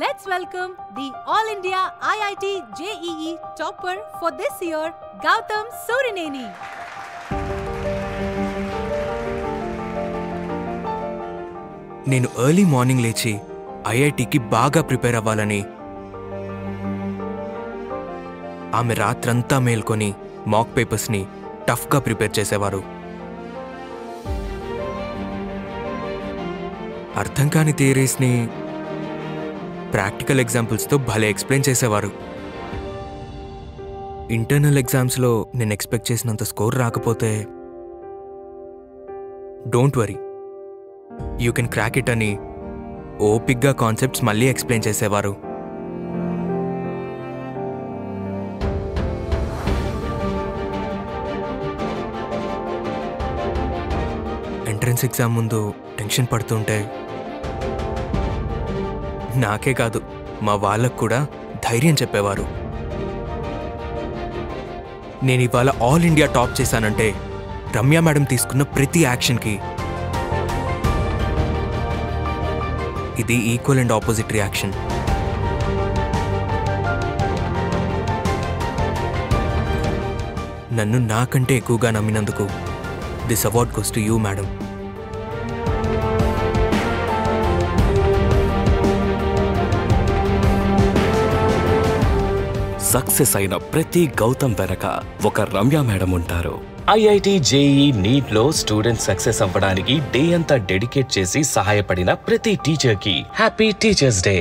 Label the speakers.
Speaker 1: Let's welcome the All India IIT JEE topper for this year, Gautam Surineni.
Speaker 2: నేను early morning లేచి ఐఐటికి బాగా prepare అవ్వాలని ఆమె రాత్రంతా మేల్కొని మాక్ పేపర్స్ని టఫ్గా ప్రిపేర్ చేసేవారు. అర్థం కాని థియరీస్ని ప్రాక్టికల్ ఎగ్జాంపుల్స్తో భలే ఎక్స్ప్లెయిన్ చేసేవారు. ఇంటర్నల్ ఎగ్జామ్స్లో నేను ఎక్స్పెక్ట్ చేసినంత స్కోర్ రాకపోతే don't worry, you can crack it అని ఓపిక్గా కాన్సెప్ట్స్ మళ్ళీ ఎక్స్ప్లెయిన్ చేసేవారు. ఎంట్రన్స్ ఎగ్జామ్ ముందు టెన్షన్ పడుతుంటే నాకే కాదు మా వాళ్ళకు కూడా ధైర్యం చెప్పేవారు. నేను ఇవాళ ఆల్ ఇండియా టాప్ చేశానంటే రమ్య మేడం తీసుకున్న ప్రతి యాక్షన్కి ఇది ఈక్వల్ అండ్ ఆపోజిట్ రియాక్షన్. నన్ను నాకంటే ఎక్కువగా నమ్మినందుకు this award goes to you madam.
Speaker 3: Success అయిన ప్రతి గౌతమ్ వెనక ఒక రమ్య మేడం ఉంటారు. ఐఐటి జేఈ నీట్ లో స్టూడెంట్ సక్సెస్ అవ్వడానికి డే అంతా డెడికేట్ చేసి సహాయపడిన ప్రతి టీచర్ కి హ్యాపీ టీచర్స్ డే.